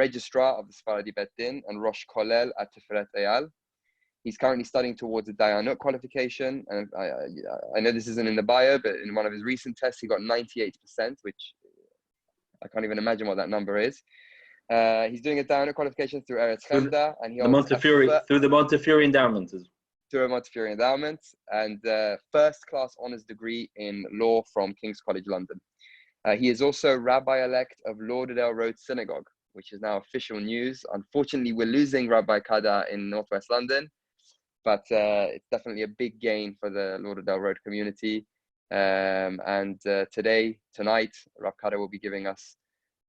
registrar of the Sephardi Bet Din and Rosh Kollel at Tiferet Eyal. He's currently studying towards a Dayanut qualification, and I know this isn't in the bio, but in one of his recent tests, he got 98%, which I can't even imagine what that number is. He's doing a Dayanut qualification through Eretz Chemda, and he holds through the Montefiore endowment. Through a Montefiore endowment, and first-class honors degree in law from King's College London. He is also Rabbi-elect of Lauderdale Road Synagogue, which is now official news. Unfortunately, we're losing Rabbi Kada in Northwest London, but it's definitely a big gain for the Lauderdale Road community. Tonight, Rabbi Kada will be giving us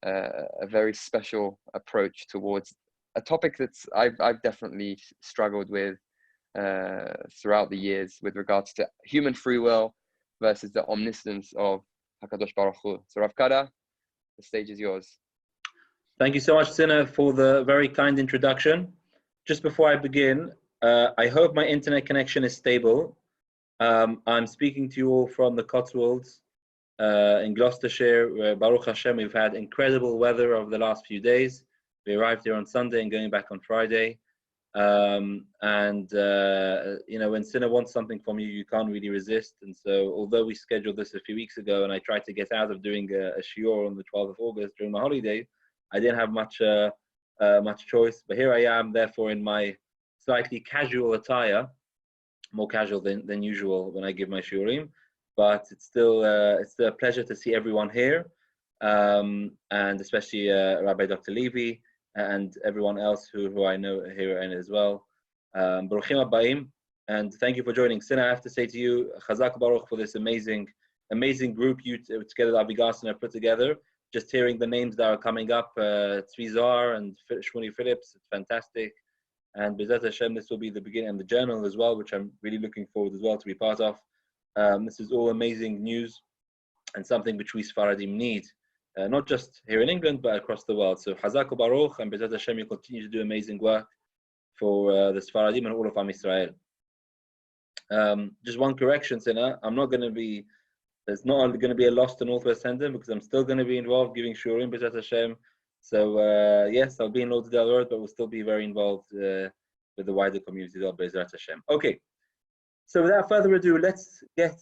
a very special approach towards a topic that's I've definitely struggled with throughout the years with regards to human free will versus the omniscience of HaKadosh Baruch Hu. So Rav Kada, the stage is yours. Thank you so much, Sina, for the very kind introduction. Just before I begin, I hope my internet connection is stable. I'm speaking to you all from the Cotswolds in Gloucestershire, where Baruch Hashem, we've had incredible weather over the last few days. We arrived here on Sunday and going back on Friday. When Sina wants something from you, you can't really resist. And so, although we scheduled this a few weeks ago, and I tried to get out of doing a shiur on the 12th of August during my holiday, I didn't have much choice. But here I am, therefore, in my slightly casual attire, more casual than usual when I give my shiurim. But it's still a pleasure to see everyone here, and especially Rabbi Dr. Levy and everyone else who I know here and as well. Baruchim Abbaim, and thank you for joining. Sina, I have to say to you, Chazak Baruch for this amazing group you together, Avi Garson, have put together. Just hearing the names that are coming up, Tzvi Zohar and Shmuni Phillips, it's fantastic. And B'ezrat Hashem, this will be the beginning, and the journal as well, which I'm really looking forward as well to be part of. This is all amazing news and something which we Sfaradim need. Not just here in England, but across the world. So Chazak Baruch, and B'ezrat Hashem, you continue to do amazing work for the Sfaradim and all of Am Yisrael. Just one correction, Sina. There's not going to be a loss to Northwest Hendon, because I'm still going to be involved giving shurim, B'ezrat Hashem. So yes, I'll be in Lauderdale Road, but we'll still be very involved with the wider community of B'ezrat Hashem. Okay. So without further ado, let's get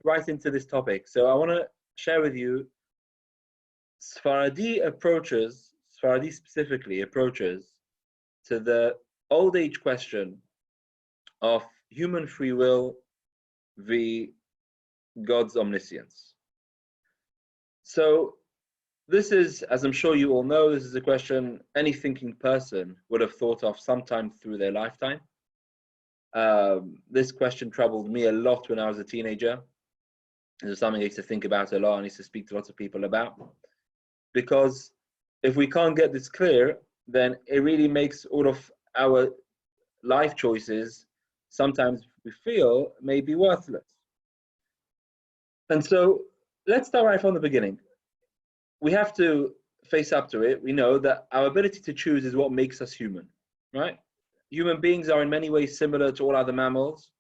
right into this topic. So I want to share with you Sephardi specifically approaches to the old age question of human free will v God's omniscience. So this is, as I'm sure you all know, this is a question any thinking person would have thought of sometime through their lifetime. This question troubled me a lot when I was a teenager. It was something I used to think about a lot and I used to speak to lots of people about. Because if we can't get this clear, then it really makes all of our life choices, sometimes we feel, may be worthless. And so let's start right from the beginning. We have to face up to it. We know that our ability to choose is what makes us human, right? Human beings are in many ways similar to all other mammals.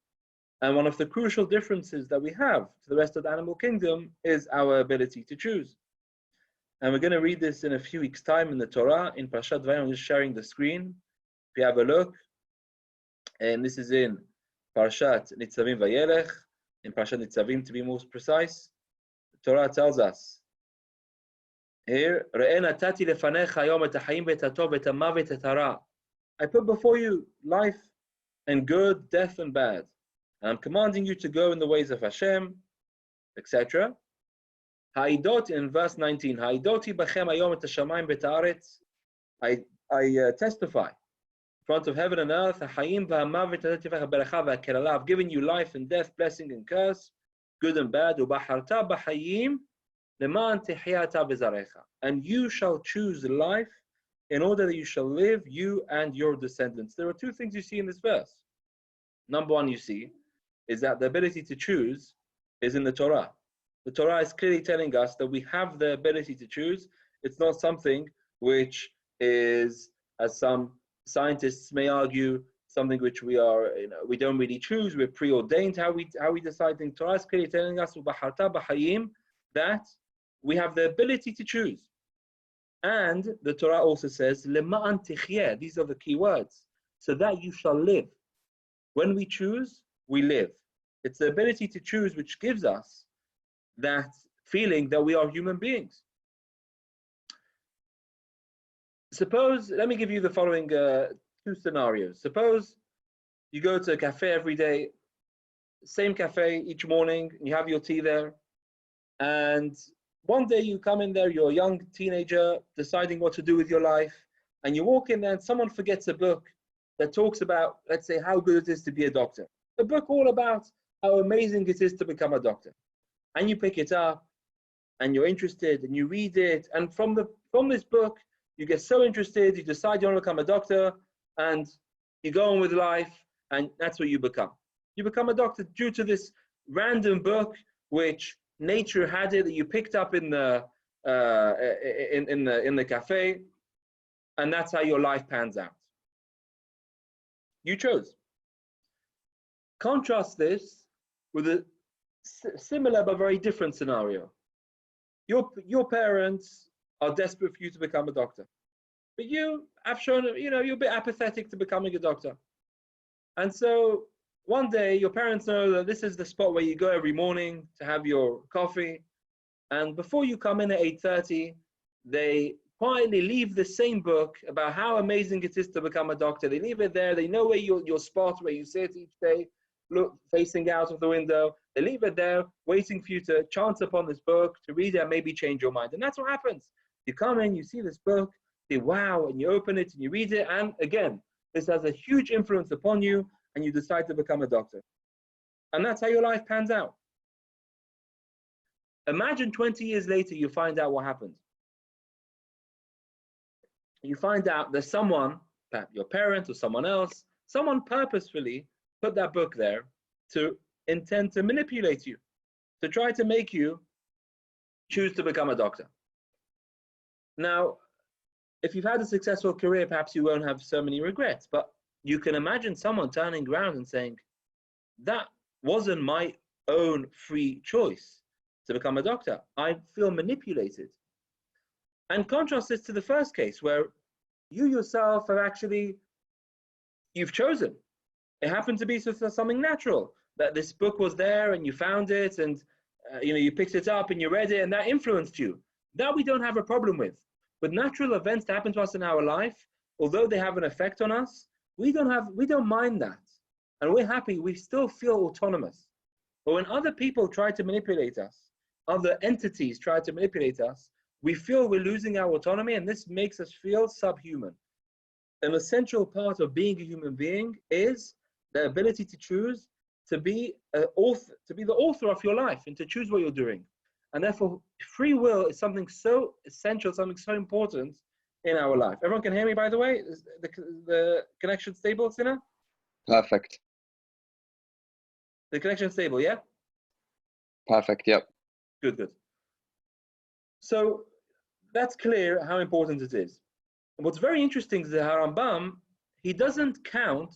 And one of the crucial differences that we have to the rest of the animal kingdom is our ability to choose. And we're going to read this in a few weeks' time in the Torah, in Parashat Dayan. I'm just sharing the screen. If you have a look, and this is in Parashat Nitzavim Vayelech, in Parashat Nitzavim to be more precise. The Torah tells us here, I put before you life and good, death and bad. And I'm commanding you to go in the ways of Hashem, etc. Ha'idot in verse 19. Ha'idoti bachem hayom et hashamayim v'et haaretz. I testify in front of heaven and earth. Ha'chayim v'hamavet natati v'haberacha v'hakerala. I've given you life and death, blessing and curse, good and bad. U'bacharta b'chayim leman tehiyata b'zarecha. And you shall choose life in order that you shall live, you and your descendants. There are two things you see in this verse. Number one, you see, is that the ability to choose is in the Torah. The Torah is clearly telling us that we have the ability to choose. It's not something which is, as some scientists may argue, something which we don't really choose. We're preordained how we decide things. Torah is clearly telling us that we have the ability to choose. And the Torah also says, Lema'an tichyeh. These are the key words. So that you shall live. When we choose, we live. It's the ability to choose which gives us that feeling that we are human beings. Suppose, let me give you the following two scenarios. Suppose you go to a cafe every day, same cafe each morning, and you have your tea there. And one day you come in there, you're a young teenager deciding what to do with your life, and you walk in there and someone forgets a book that talks about, let's say, how good it is to be a doctor. A book all about how amazing it is to become a doctor. And you pick it up and you're interested and you read it. And from this book, you get so interested, you decide you want to become a doctor, and you go on with life, and that's what you become. You become a doctor due to this random book which nature had it, that you picked up in the cafe, and that's how your life pans out. You chose. Contrast this with a similar but very different scenario. Your parents are desperate for you to become a doctor, but you have shown, you're a bit apathetic to becoming a doctor. And so one day your parents know that this is the spot where you go every morning to have your coffee, and before you come in at 8:30, they quietly leave the same book about how amazing it is to become a doctor. They leave it there. They know where your spot, where you sit each day, look facing out of the window. They leave it there, waiting for you to chance upon this book, to read it, and maybe change your mind. And that's what happens. You come in, you see this book, you say, wow, and you open it and you read it, and again, this has a huge influence upon you, and you decide to become a doctor. And that's how your life pans out. Imagine 20 years later, you find out what happened. You find out that someone, perhaps your parent or someone else, someone purposefully put that book there to intend to manipulate you, to try to make you choose to become a doctor. Now, if you've had a successful career, perhaps you won't have so many regrets, but you can imagine someone turning around and saying, that wasn't my own free choice to become a doctor. I feel manipulated. And contrast this to the first case, where you yourself have actually, you've chosen. It happened to be something natural, that this book was there and you found it, and you picked it up and you read it, and that influenced you. That we don't have a problem with. But natural events that happen to us in our life, although they have an effect on us, we don't mind that. And we're happy, we still feel autonomous. But when other people try to manipulate us, other entities try to manipulate us, we feel we're losing our autonomy, and this makes us feel subhuman. An essential part of being a human being is the ability to choose, to be the author of your life, and to choose what you're doing. And therefore, free will is something so essential, something so important in our life. Everyone can hear me, by the way? Is the connection stable, Sina? Perfect. The connection stable, yeah? Perfect, yep. Good. So that's clear how important it is. And what's very interesting is that Rambam, he doesn't count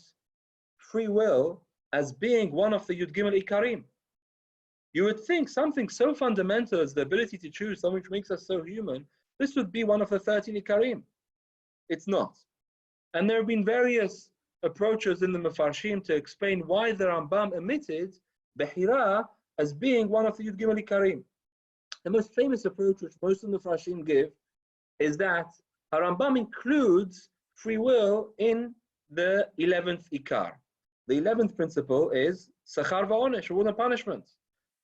free will as being one of the Yud Gimel Ikarim. You would think something so fundamental as the ability to choose, something which makes us so human, this would be one of the 13 Ikarim. It's not. And there have been various approaches in the Mefarshim to explain why the Rambam omitted Behira as being one of the Yud Gimel Ikarim. The most famous approach which most of the Mefarshim give is that Rambam includes free will in the 11th Ikar. The 11th principle is Sachar va'onesh, reward and punishment.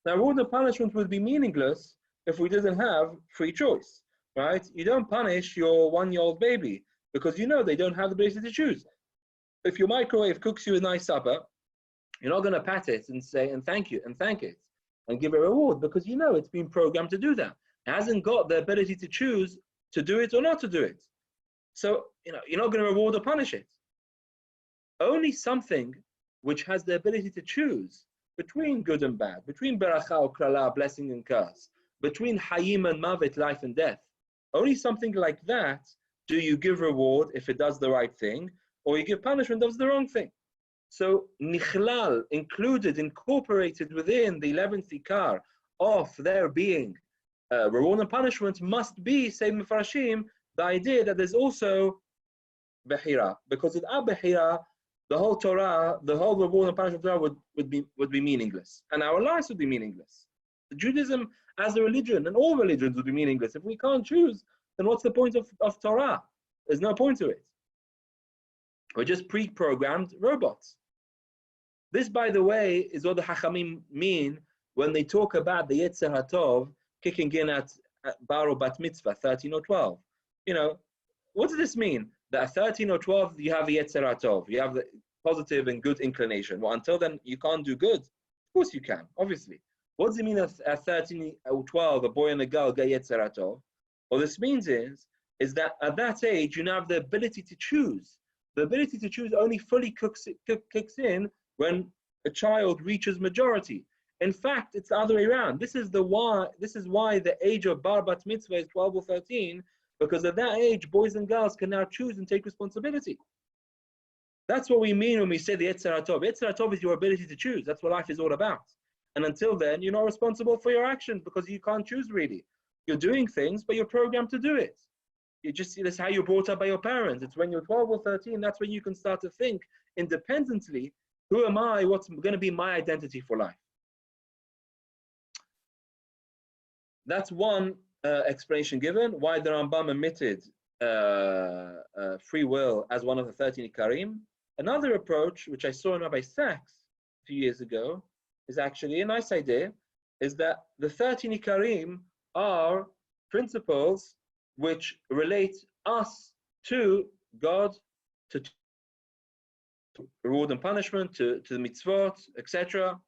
Now, reward and punishment would be meaningless if we didn't have free choice, right? You don't punish your 1-year-old baby because you know they don't have the ability to choose. If your microwave cooks you a nice supper, you're not going to pat it and say, and thank you, and thank it, and give it a reward, because you know it's been programmed to do that. It hasn't got the ability to choose to do it or not to do it. So, you're not going to reward or punish it. Only something which has the ability to choose between good and bad, between beracha or klala, blessing and curse, between hayim and mavet, life and death. Only something like that do you give reward if it does the right thing, or you give punishment if it does the wrong thing. So nichlal, incorporated within the 11th ikar of there being reward and punishment, must be, say Mefarshim, the idea that there's also Behira, because without Behira, the whole Torah, the whole reward and punishment of Torah would be meaningless, and our lives would be meaningless. Judaism as a religion and all religions would be meaningless. If we can't choose, then what's the point of Torah? There's no point to it. We're just pre-programmed robots. This, by the way, is what the Hachamim mean when they talk about the Yetzer HaTov kicking in at Bar or Bat Mitzvah, 13 or 12. You know, what does this mean? That at 13 or 12, you have the Yetzer HaTov, you have the positive and good inclination. Well, until then, you can't do good. Of course you can, obviously. What does it mean at 13 or 12, a boy and a girl get Yetzer HaTov? What this means is that at that age, you now have the ability to choose. The ability to choose only fully kicks in when a child reaches majority. In fact, it's the other way around. This is why the age of Bar Bat Mitzvah is 12 or 13, because at that age, boys and girls can now choose and take responsibility. That's what we mean when we say the Yetzer HaTov. Yetzer HaTov is your ability to choose. That's what life is all about. And until then, you're not responsible for your actions because you can't choose really. You're doing things, but you're programmed to do it. You just see that's how you're brought up by your parents. It's when you're 12 or 13, that's when you can start to think independently, who am I? What's going to be my identity for life? That's one explanation given, why the Rambam omitted free will as one of the 13 Ikarim. Another approach, which I saw in Rabbi Sachs a few years ago, is actually a nice idea, is that the 13 Ikarim are principles which relate us to God, to reward and punishment, to the mitzvot, etc.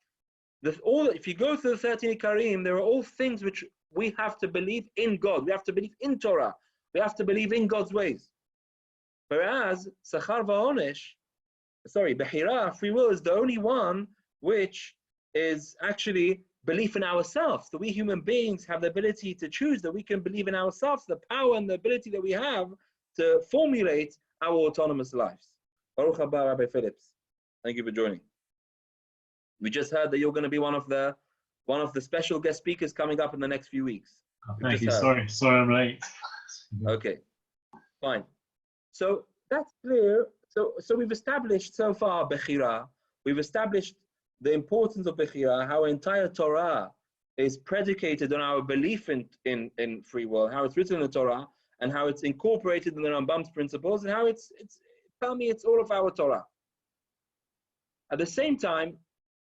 If you go through the 13 Ikarim, there are all things which we have to believe in God. We have to believe in Torah. We have to believe in God's ways. Whereas Sachar va'onesh, Behira, free will, is the only one which is actually belief in ourselves. That we human beings have the ability to choose, that we can believe in ourselves, the power and the ability that we have to formulate our autonomous lives. Baruch haba, Rabbi Phillips. Thank you for joining. We just heard that you're going to be one of the special guest speakers coming up in the next few weeks. Oh, thank you. Sorry I'm late. Okay, fine. So that's clear. So we've established so far Bechira. We've established the importance of Bechira, how entire Torah is predicated on our belief in free will, how it's written in the Torah, and how it's incorporated in the Rambam's principles, and how it's all of our Torah. At the same time,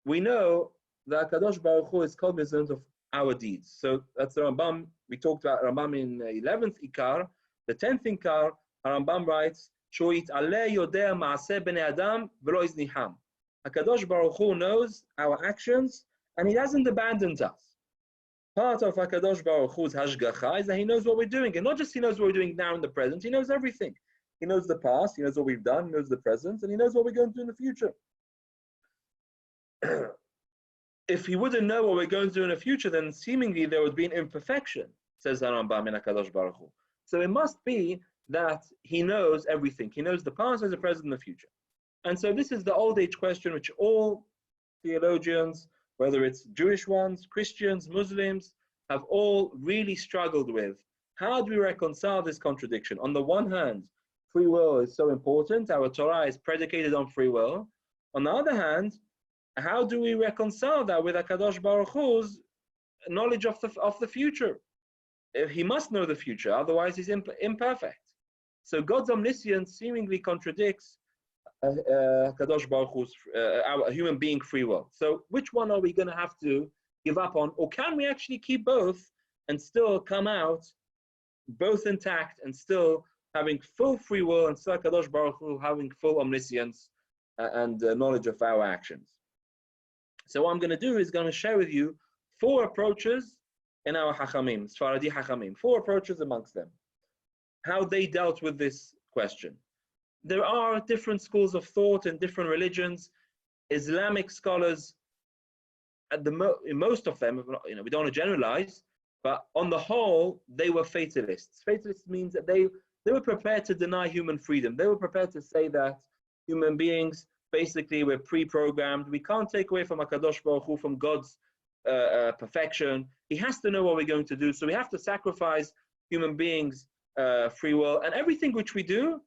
we know that Kadosh Baruch Hu is cognizant of our deeds. So that's the Rambam. We talked about Rambam in 11th Ikar. The 10th Ikar, Rambam writes, Shoit aleh yodea ma'aseh bnei adam v'lo izniham. HaKadosh Baruch Hu knows our actions, and He hasn't abandoned us. Part of HaKadosh Baruch Hu's hashgacha is that He knows what we're doing. And not just He knows what we're doing now in the present, He knows everything. He knows the past, He knows what we've done, He knows the present, and He knows what we're going to do in the future. If He wouldn't know what we're going to do in the future, then seemingly there would be an imperfection, says the Rambam in HaKadosh Baruch Hu. So it must be that He knows everything. He knows the past, the present, and the future. And so this is the old age question which all theologians, whether it's Jewish ones, Christians, Muslims, have all really struggled with. How do we reconcile this contradiction? On the one hand, free will is so important. Our Torah is predicated on free will. On the other hand, how do we reconcile that with HaKadosh Baruch Hu's knowledge of the future? He must know the future, otherwise He's imperfect. So God's omniscience seemingly contradicts Kadosh Baruch Hu's our human being free will. So which one are we going to have to give up on, or can we actually keep both and still come out both intact and still having full free will and still Kadosh Baruch Hu having full omniscience and knowledge of our actions? So what I'm going to do is going to share with you 4 approaches in our Hachamim, Sfaradi Hachamim, 4 approaches amongst them, how they dealt with this question. There are different schools of thought in different religions. Islamic scholars, in most of them, we don't want to generalize, but on the whole, they were fatalists. Fatalists means that they were prepared to deny human freedom. They were prepared to say that human beings basically were pre-programmed. We can't take away from HaKadosh Baruch Hu, from God's perfection. He has to know what we're going to do. So we have to sacrifice human beings free will, and everything which we do,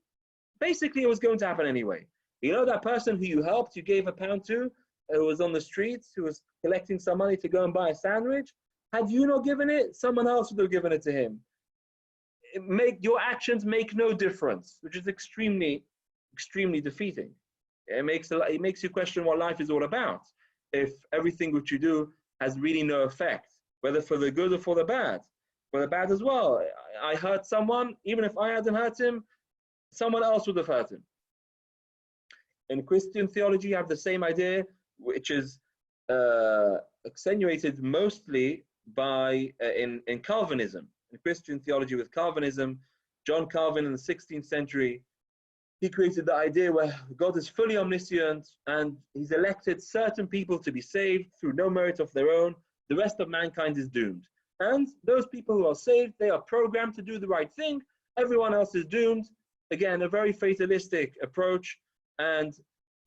basically it was going to happen anyway. You know that person who you helped, you gave £1 to, who was on the streets, who was collecting some money to go and buy a sandwich? Had you not given it, someone else would have given it to him. Your actions make no difference, which is extremely, extremely defeating. It makes you question what life is all about. If everything which you do has really no effect, whether for the good or for the bad. For the bad as well. I hurt someone, even if I hadn't hurt him, someone else would have hurt him. In Christian theology, you have the same idea, which is accentuated mostly by in Calvinism. In Christian theology with Calvinism, John Calvin in the 16th century, he created the idea where God is fully omniscient and he's elected certain people to be saved through no merit of their own. The rest of mankind is doomed. And those people who are saved, they are programmed to do the right thing. Everyone else is doomed. Again, a very fatalistic approach and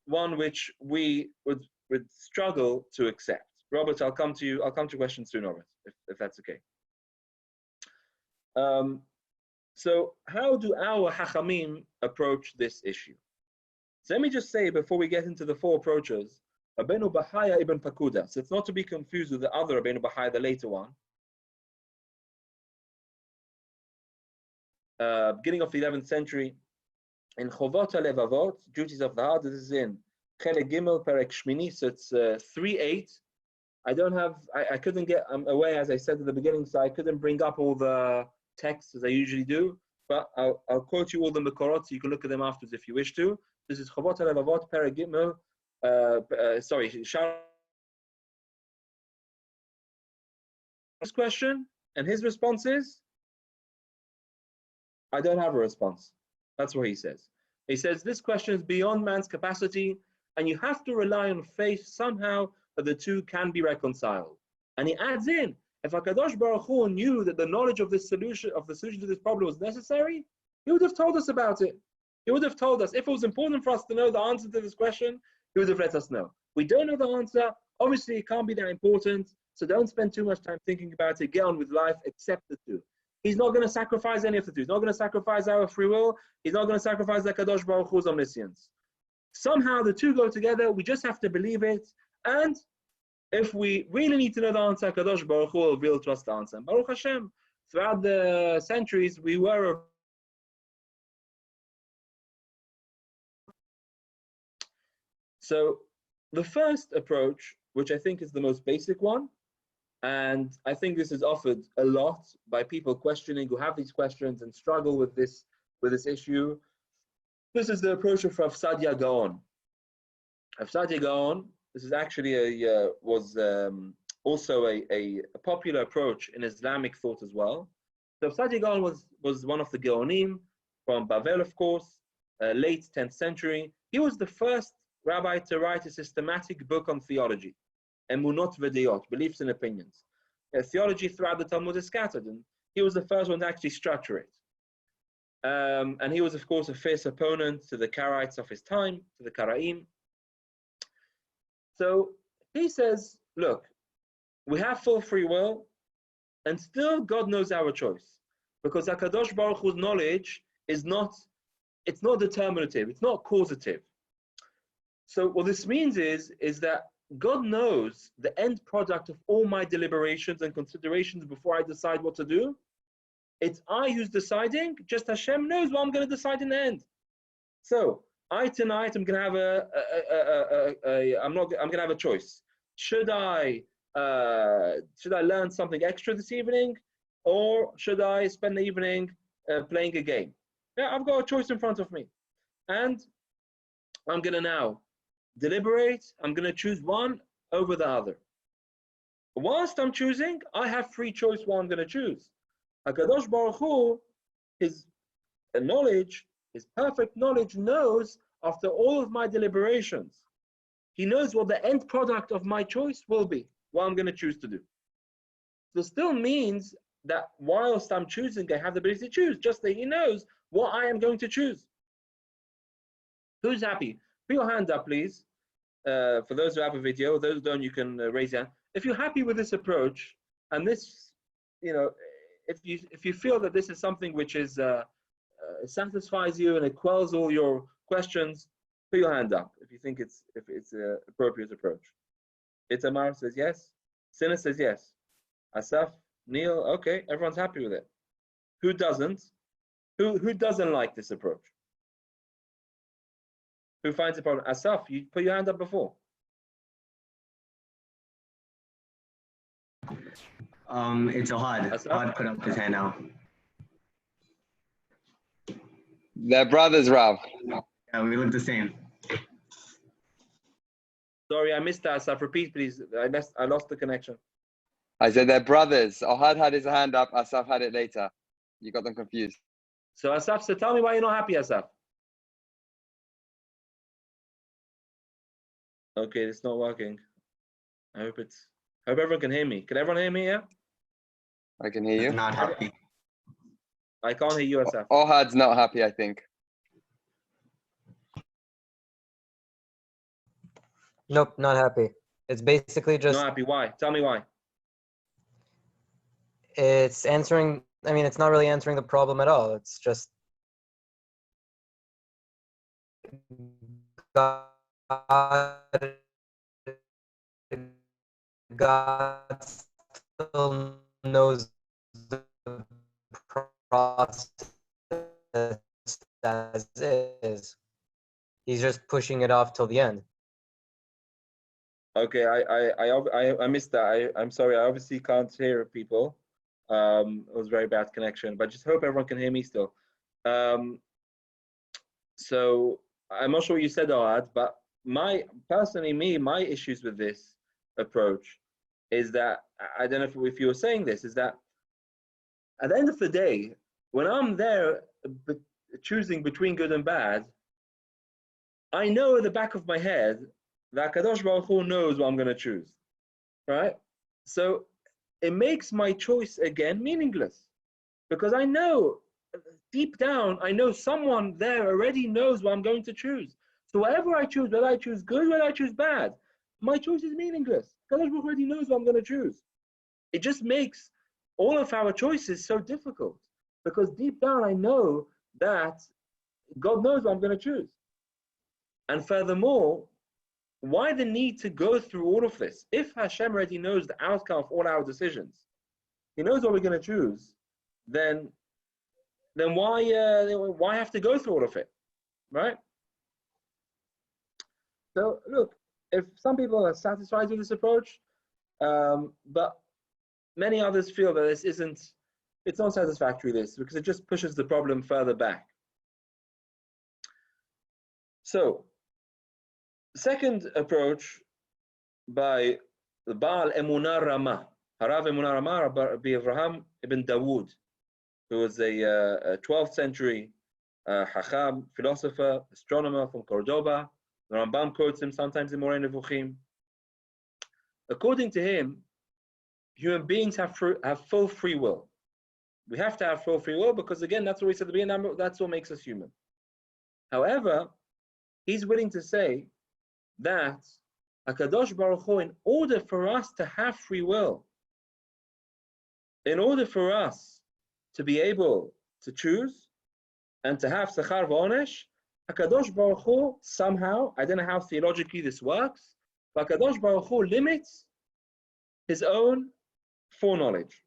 one which we would struggle to accept. Robert, I'll come to you. I'll come to questions soon, Robert, if that's okay. So how do our Hachamim approach this issue? So let me just say, before we get into the four approaches, Rabbeinu Bahaya ibn Pakuda, so it's not to be confused with the other Rabbeinu Bahaya, the later one, beginning of the 11th century, in Chovot HaLevavot, Duties of the Heart, this is in Chelek Gimel, Perek Shmini, so it's 3:8. I couldn't get away, as I said at the beginning, so I couldn't bring up all the texts as I usually do, but I'll quote you all the Mekorot so you can look at them afterwards if you wish to. This is Chovot HaLevavot, Perek Gimel, his question, and his response is, I don't have a response. That's what he says. He says, this question is beyond man's capacity, and you have to rely on faith somehow that the two can be reconciled. And he adds in, if HaKadosh Baruch Hu knew that the knowledge of the solution to this problem was necessary, he would have told us about it. He would have told us. If it was important for us to know the answer to this question, he would have let us know. We don't know the answer. Obviously, it can't be that important, so don't spend too much time thinking about it. Get on with life, accept the two. He's not going to sacrifice any of the two. He's not going to sacrifice our free will. He's not going to sacrifice the Kadosh Baruch Hu's omniscience. Somehow the two go together. We just have to believe it. And if we really need to know the answer, Kadosh Baruch Hu will reveal to us the answer. And Baruch Hashem, throughout the centuries, we were. So the first approach, which I think is the most basic one, and I think this is offered a lot by people questioning, who have these questions and struggle with this issue. This is the approach of Rav Sadia Gaon. Rav Sadia Gaon, this is actually also a popular approach in Islamic thought as well. So Rav Sadia Gaon was one of the Gaonim from Bavel, of course, late 10th century. He was the first rabbi to write a systematic book on theology. Emunot v'deyot, beliefs and opinions. Theology throughout the Talmud is scattered, and he was the first one to actually structure it. And he was, of course, a fierce opponent to the Karaites of his time, to the Karaim. So he says, look, we have full free will, and still God knows our choice. Because HaKadosh Baruch Hu's knowledge is not determinative, it's not causative. So what this means is that God knows the end product of all my deliberations and considerations before I decide what to do. It's I who's deciding, just Hashem knows what I'm going to decide in the end. So tonight I'm going to have a choice. Should I learn something extra this evening, or should I spend the evening playing a game? Yeah, I've got a choice in front of me, and I'm going to now deliberate. I'm going to choose one over the other. Whilst I'm choosing, I have free choice what I'm going to choose. HaKadosh Baruch Hu, his knowledge, his perfect knowledge, knows after all of my deliberations, he knows what the end product of my choice will be, what I'm going to choose to do. So still means that whilst I'm choosing, I have the ability to choose, just that he knows what I am going to choose. Who's happy? Put your hand up, please. For those who have a video, those who don't, you can raise your hand. If you're happy with this approach, and this, if you feel that this is something which is satisfies you and it quells all your questions, put your hand up if you think it's an appropriate approach. Itamar says yes. Sinner says yes. Asaf, Neil, okay, everyone's happy with it. Who doesn't? Who doesn't like this approach? Who finds a problem? Asaf, you put your hand up before. It's Ohad. Ohad put up his hand now. They're brothers, Rav. Yeah, we look the same. Sorry, I missed that, Asaf. Repeat, please. I lost the connection. I said they're brothers. Ohad had his hand up. Asaf had it later. You got them confused. So Asaf, so tell me why you're not happy, Asaf. Okay, it's not working. I hope everyone can hear me. Can everyone hear me? Yeah. I can hear you. Not happy. I can't hear you, Asaf. Ohad's not happy, I think. Nope, not happy. It's basically just Not happy. Why? Tell me why. it's answering. I mean, it's not really answering the problem at all. It's just God still knows the process as is. He's just pushing it off till the end. Okay, I missed that. I'm sorry. I obviously can't hear people. It was very bad connection, but just hope everyone can hear me still. So I'm not sure what you said, Ohad, but my issues with this approach is that I don't know if you were saying this, is that at the end of the day, when I'm there choosing between good and bad, I know at the back of my head that Kadosh Baruch Hu knows what I'm going to choose, right? So it makes my choice again meaningless, because I know deep down, I know someone there already knows what I'm going to choose. So whatever I choose, whether I choose good, whether I choose bad, my choice is meaningless. Kadosh Baruch Hu already knows what I'm going to choose. It just makes all of our choices so difficult, because deep down I know that God knows what I'm going to choose. And furthermore, why the need to go through all of this? If Hashem already knows the outcome of all our decisions, He knows what we're going to choose, then why have to go through all of it, right? So look, if some people are satisfied with this approach, but many others feel that it's not satisfactory, because it just pushes the problem further back. So, second approach by the Baal Emunah Rama, Harav Emunah Rama, Rabbi Avraham ibn Dawood, who was a 12th century Hacham, philosopher, astronomer from Cordoba. The Rambam quotes him sometimes in Moreh Nevuchim. According to him, human beings have full free will. We have to have full free will because, again, that's what we said at the beginning, that's what makes us human. However, he's willing to say that HaKadosh Baruch Hu, in order for us to have free will, in order for us to be able to choose and to have Sachar V'Onesh, HaKadosh Baruch Hu somehow, I don't know how theologically this works, but HaKadosh Baruch Hu limits his own foreknowledge.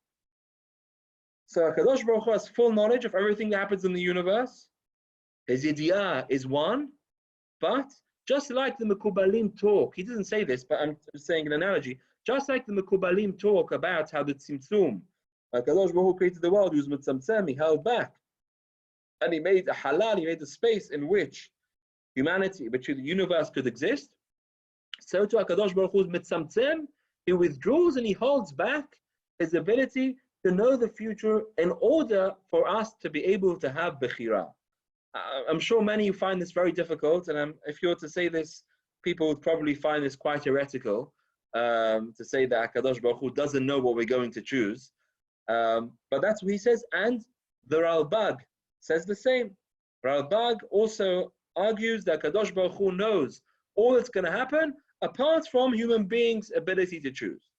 So HaKadosh Baruch Hu has full knowledge of everything that happens in the universe. His idea is one, but just like the Mekubalim talk, he doesn't say this, but I'm saying an analogy, just like the Mekubalim talk about how the Tzimtzum, HaKadosh Baruch Hu created the world, he was Mitzamtzem, he held back. And he made a halal, he made a space in which humanity, which the universe could exist. So to HaKadosh Baruch Hu's Mitzamtzem, he withdraws and he holds back his ability to know the future in order for us to be able to have Bechira. I'm sure many find this very difficult, and if you were to say this, people would probably find this quite heretical, to say that HaKadosh Baruch Hu doesn't know what we're going to choose. But that's what he says, and the Ralbag says the same. Ralbag also argues that HaKadosh Baruch Hu knows all that's going to happen apart from human beings' ability to choose.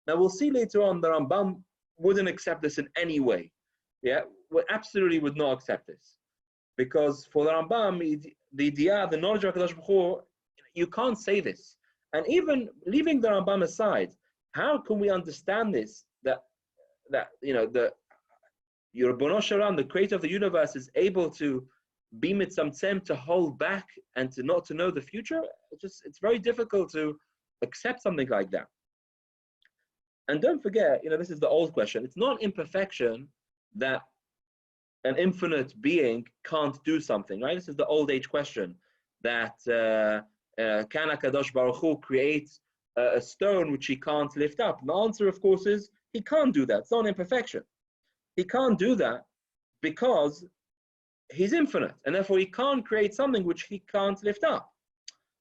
Now we'll see later on the Rambam wouldn't accept this in any way. Yeah, we absolutely would not accept this. Because for the Rambam, the knowledge of HaKadosh Baruch Hu, you can't say this. And even leaving the Rambam aside, how can we understand this? That the Ribono Shel Olam, the creator of the universe, is able to be mitzamtzem, to hold back and to not to know the future? It's very difficult to accept something like that. And don't forget, this is the old question. It's not imperfection that an infinite being can't do something, right? This is the old age question that can HaKadosh Baruch Hu create a stone which he can't lift up? And the answer, of course, is he can't do that. It's not an imperfection. He can't do that because he's infinite, and therefore he can't create something which he can't lift up.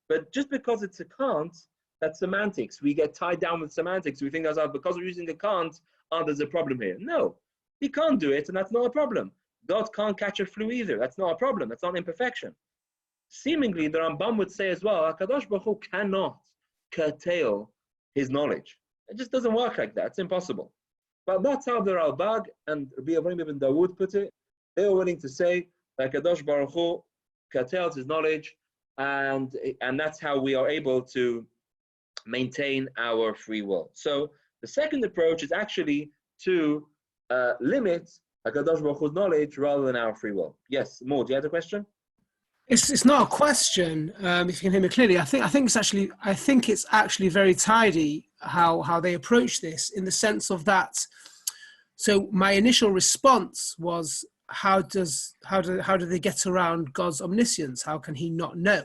But just because it's a can't, that's semantics. We get tied down with semantics. We think, because we're using a can't, there's a problem here. No, he can't do it, and that's not a problem. God can't catch a flu either. That's not a problem. That's not an imperfection. Seemingly, the Rambam would say as well, HaKadosh Baruch Hu cannot curtail his knowledge. It just doesn't work like that. It's impossible. But that's how the Ralbag and Rabbi Avraham ibn Dawood put it. They were willing to say that HaKadosh Baruch Hu curtails his knowledge, and that's how we are able to maintain our free will. So the second approach is actually to limit HaKadosh Baruch Hu's knowledge rather than our free will. Yes, Maud, do you have a question? It's not a question. If you can hear me clearly, I think it's actually very tidy how they approach this, in the sense of that. So my initial response was, how do they get around God's omniscience? How can he not know?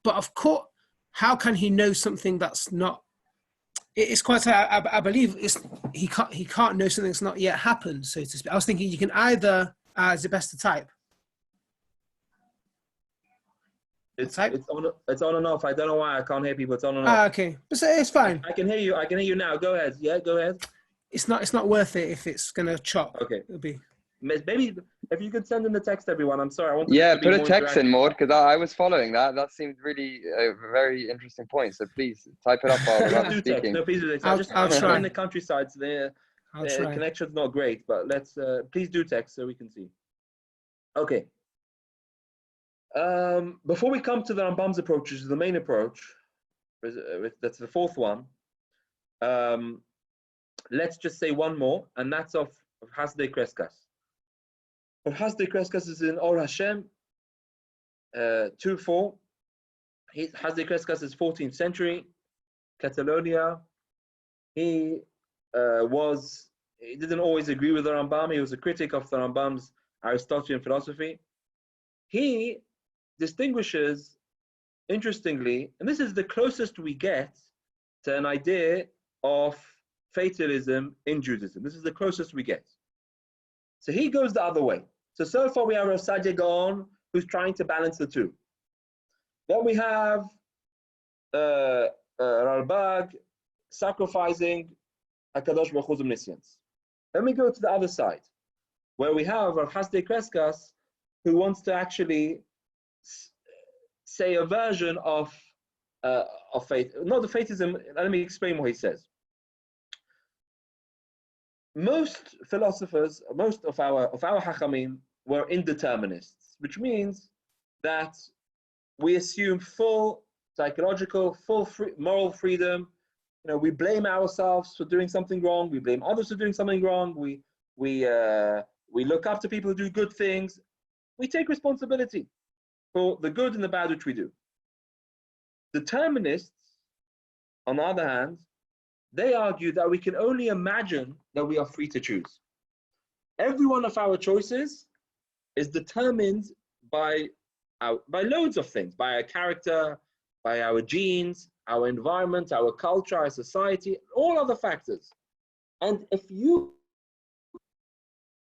But of course, how can he know something that's not? It's quite. I believe he can't know something that's not yet happened, so to speak. I was thinking you can either. Is it best to type? It's on and off. I don't know why I can't hear people. It's on and off. Okay, but it's fine. I can hear you. I can hear you now. Go ahead. Yeah, go ahead. It's not worth it if it's gonna chop. Okay. It'll be. Maybe if you could send in the text, everyone. I'm sorry. I want. Yeah, put a text in, Maud, because I was following that. That seemed really a very interesting point. So please type it up while we're speaking. No, please do text. I'll try. In the countryside, so the connection's not great. But let's please do text so we can see. Okay. Before we come to the Rambam's approach, which is the main approach, that's the fourth one. Let's just say one more, and that's of Hasdei Kreskas. Of Hasdei Kreskas is in Or Hashem 2:4. Hasdei Kreskas is 14th century, Catalonia. He didn't always agree with the Rambam. He was a critic of the Rambam's Aristotelian philosophy. He distinguishes, interestingly, and this is the closest we get to an idea of fatalism in Judaism. This is the closest we get. So he goes the other way. So far we have Rav Sadia Gaon, who's trying to balance the two. Then we have Ralbag sacrificing HaKadosh Baruch Hu's omniscience. Then we go to the other side, where we have Rav Hasdei Kreskas, who wants to actually say a version of faith, not the fatalism. Let me explain what he says. Most philosophers, most of our Hachamim were indeterminists, which means that we assume full psychological, moral freedom. We blame ourselves for doing something wrong. We blame others for doing something wrong. We look up to people who do good things. We take responsibility for the good and the bad which we do. Determinists, on the other hand, they argue that we can only imagine that we are free to choose. Every one of our choices is determined by loads of things, by our character, by our genes, our environment, our culture, our society, all other factors. And if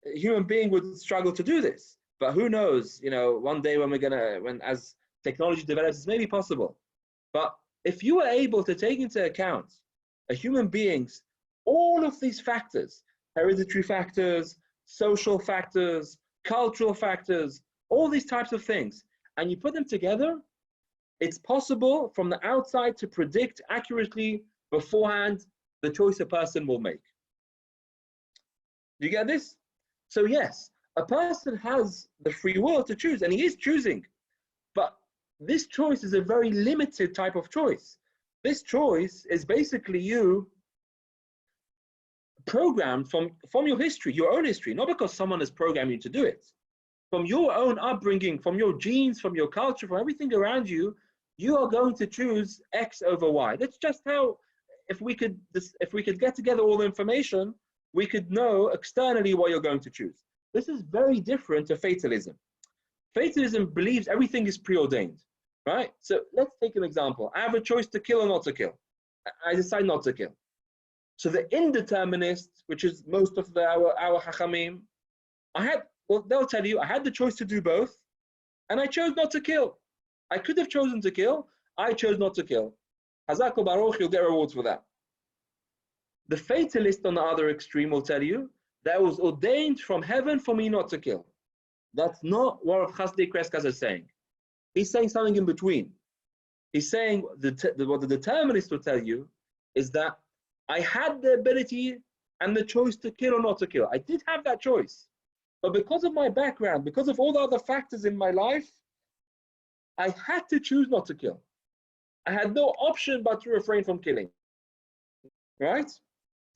a human being would struggle to do this, but who knows, one day when as technology develops, it's maybe possible. But if you are able to take into account a human being's all of these factors, hereditary factors, social factors, cultural factors, all these types of things, and you put them together, it's possible from the outside to predict accurately beforehand the choice a person will make. Do you get this? So yes, a person has the free will to choose, and he is choosing. But this choice is a very limited type of choice. This choice is basically you programmed from your history, your own history, not because someone has programmed you to do it. From your own upbringing, from your genes, from your culture, from everything around you, you are going to choose X over Y. That's just how, if we could get together all the information, we could know externally what you're going to choose. This is very different to fatalism. Fatalism believes everything is preordained, right? So let's take an example. I have a choice to kill or not to kill. I decide not to kill. So the indeterminist, which is most of our hachamim, they'll tell you, I had the choice to do both, and I chose not to kill. I could have chosen to kill, I chose not to kill. Hazak Baruch, you'll get rewards for that. The fatalist on the other extreme will tell you, that was ordained from heaven for me not to kill. That's not what Rav Chasdei Kreskas is saying. He's saying something in between. He's saying, what the determinist will tell you is that I had the ability and the choice to kill or not to kill. I did have that choice. But because of my background, because of all the other factors in my life, I had to choose not to kill. I had no option but to refrain from killing. Right?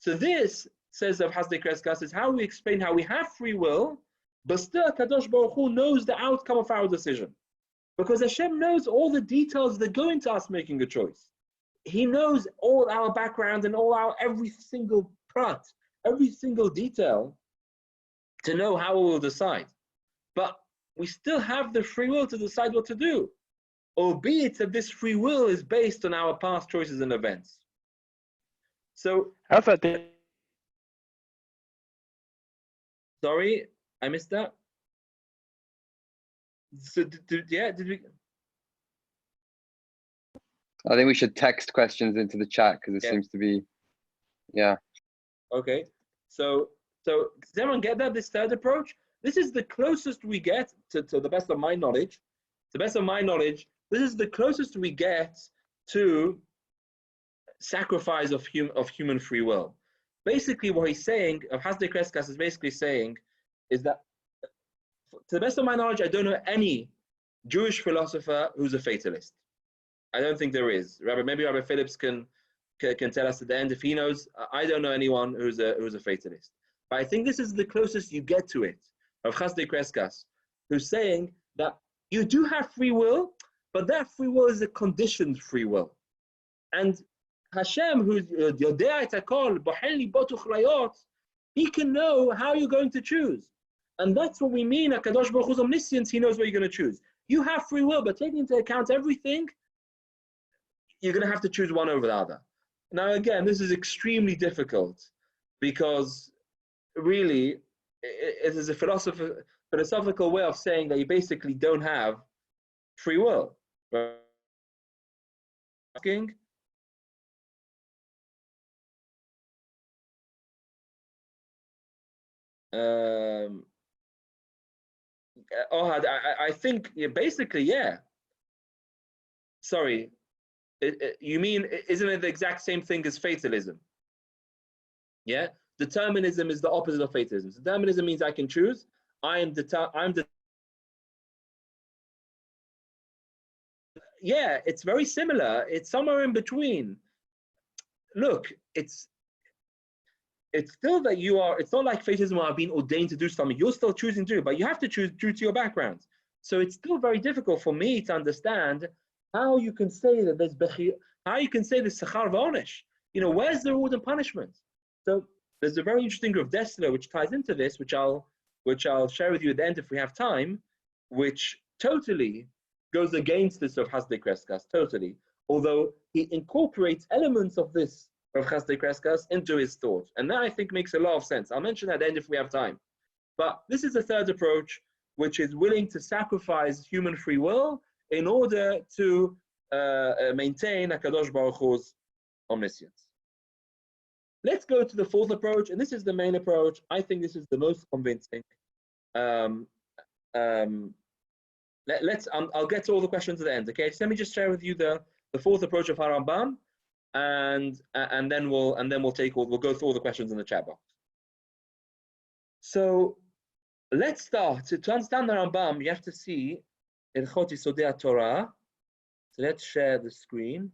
So this, says Rav Chasdei Kreskas, is how we explain how we have free will, but still Kadosh Baruch Hu knows the outcome of our decision. Because Hashem knows all the details that go into us making a choice. He knows all our background and every single prat, every single detail to know how we will decide. But we still have the free will to decide what to do, albeit that this free will is based on our past choices and events. So, sorry, I missed that. So, did we? I think we should text questions into the chat because it seems to be, yeah. Okay, so does everyone get that? This third approach, this is the closest we get to the best of my knowledge. To the best of my knowledge, this is the closest we get to sacrifice of human free will. Basically, what he's saying, Chasdei Kreskas is basically saying, is that to the best of my knowledge, I don't know any Jewish philosopher who's a fatalist. I don't think there is. Maybe Rabbi Phillips can tell us at the end if he knows. I don't know anyone who's a fatalist. But I think this is the closest you get to it, of Chasdei Kreskas, who's saying that you do have free will, but that free will is a conditioned free will. And Hashem, who's Yodea et hakol, bohelni botuch layot, he can know how you're going to choose. And that's what we mean, HaKadosh Baruch Hu's omniscience, he knows what you're going to choose. You have free will, but taking into account everything, you're going to have to choose one over the other. Now, again, this is extremely difficult because really it is a philosophical way of saying that you basically don't have free will. Asking, I think basically, yeah. Sorry. You mean, isn't it the exact same thing as fatalism? Yeah, determinism is the opposite of fatalism. Determinism means I can choose. Yeah, it's very similar. It's somewhere in between. Look, it's still that you are. It's not like fatalism are being ordained to do something. You're still choosing to do, but you have to choose due to your background. So it's still very difficult for me to understand how you can say that there's sachar v'onesh. Where's the reward and punishment? So there's a very interesting Rav Dessler which ties into this, which I'll share with you at the end if we have time, which totally goes against this of Chasdei Kreskas, totally. Although he incorporates elements of this of Chasdei Kreskas into his thought, and that I think makes a lot of sense. I'll mention that at the end if we have time. But this is the third approach, which is willing to sacrifice human free will in order to maintain HaKadosh Baruch Hu's omniscience. Let's go to the fourth approach, and this is the main approach. I think this is the most convincing. I'll get to all the questions at the end. Okay, so let me just share with you the fourth approach of Harambam, and then we'll go through all the questions in the chat box. So let's start. To understand the Rambam, you have to see Ilchot Yisodei Torah. So let's share the screen.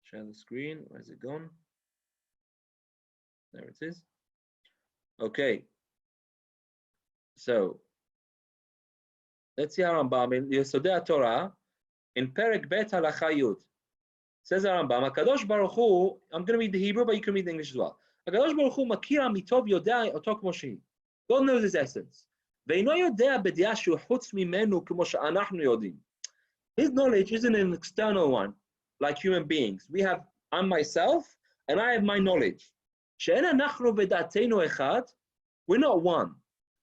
Share the screen. Where's it gone? There it is. Okay. So let's see how Rambam in Yisodei Torah in Perek Bet Halacha Yud. Says the Rambam, HaKadosh Baruch Hu, I'm going to read the Hebrew, but you can read the English as well. HaKadosh Baruch Hu makir mitov yodea oto kmo shehi. God knows his essence. Ve'ino yodea b'diah shu chutz mimenu kmo she'anachnu yodim. His knowledge isn't an external one, like human beings. I'm myself, and I have my knowledge. She'en anachnu v'da'atenu echad, we're not one.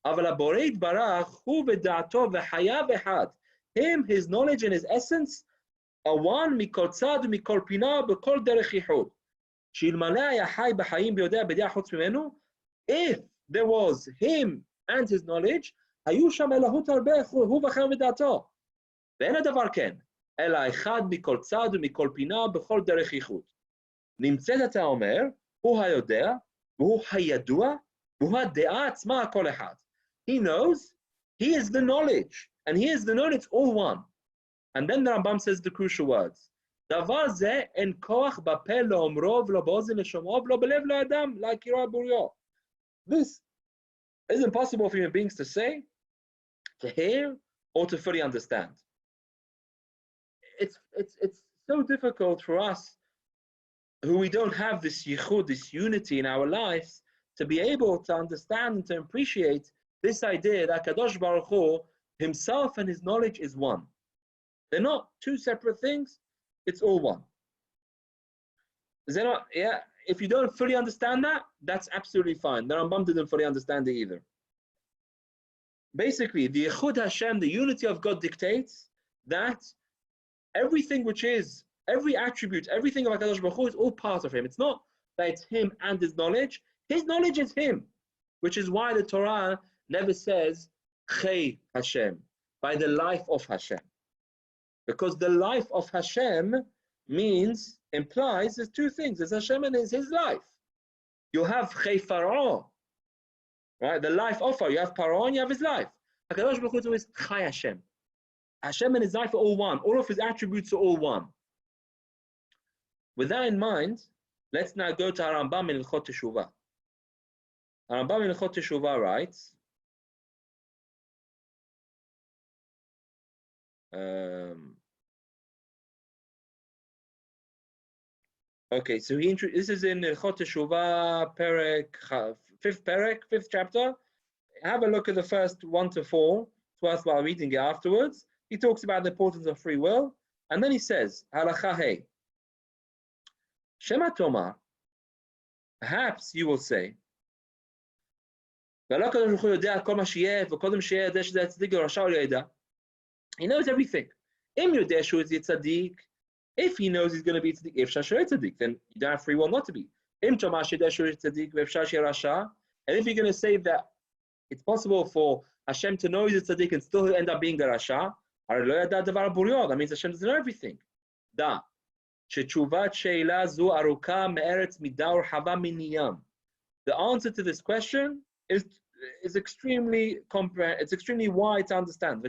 Aval haborei yitbarach hu v'da'ato v'haya v'echad. Him, his knowledge and his essence are one mikol tzad mikol pina b'kol derech yichud. She'ilmale haya chai b'chayim b'yodea b'diah chutz mimenu. If there was him and his knowledge, hayu sham elahut harbeh hu v'chayim v'da'ato. ואין הדבר כן, אלא אחד מכל צד ומכל פינה בכל דרך ייחוד. נמצאת אתה אומר, הוא היודע, והוא הידוע, והוא הדעה עצמה הכל אחד. He knows, he is the knowledge, and he is the knowledge, it's all one. And then the Rambam says the crucial words. דבר זה אין כוח בפה לאומרו ולא באוזן לשומעו ולא בלב לאדם להכירו בוריו. This is impossible for human beings to say, to hear, or to fully understand. It's so difficult for us who we don't have this yichud, this unity in our lives, to be able to understand and to appreciate this idea that Kadosh Baruch Hu himself and his knowledge is one. They're not two separate things, it's all one. Is that not, yeah, if you don't fully understand that, that's absolutely fine. The Rambam didn't fully understand it either. Basically, the Yichud Hashem, the unity of God dictates that everything which is, every attribute, everything of HaKadosh Baruch Hu is all part of him. It's not that it's him and his knowledge. His knowledge is him, which is why the Torah never says Chei Hashem, by the life of Hashem. Because the life of Hashem implies there's two things. There's Hashem and there's his life. You have Chei Pharaoh, right? The life of Pharaoh. You have Pharaoh and you have his life. HaKadosh Baruch Hu is Chai Hashem. Hashem and his life are all one. All of his attributes are all one. With that in mind, let's now go to Rambam in Ilchot Teshuvah. Rambam in Ilchot Teshuvah writes, okay, so this is in Ilchot Teshuvah, fifth chapter. Have a look at the first 1 to 4. It's worthwhile reading it afterwards. He talks about the importance of free will, and then he says, Halacha Hey, Shema Tomar, perhaps you will say, he knows everything. If he knows he's going to be tzaddik, then you don't have free will not to be. And if you're going to say that it's possible for Hashem to know he's a tzaddik and still end up being a rasha, that means Hashem doesn't know everything. The answer to this question is extremely wide to understand.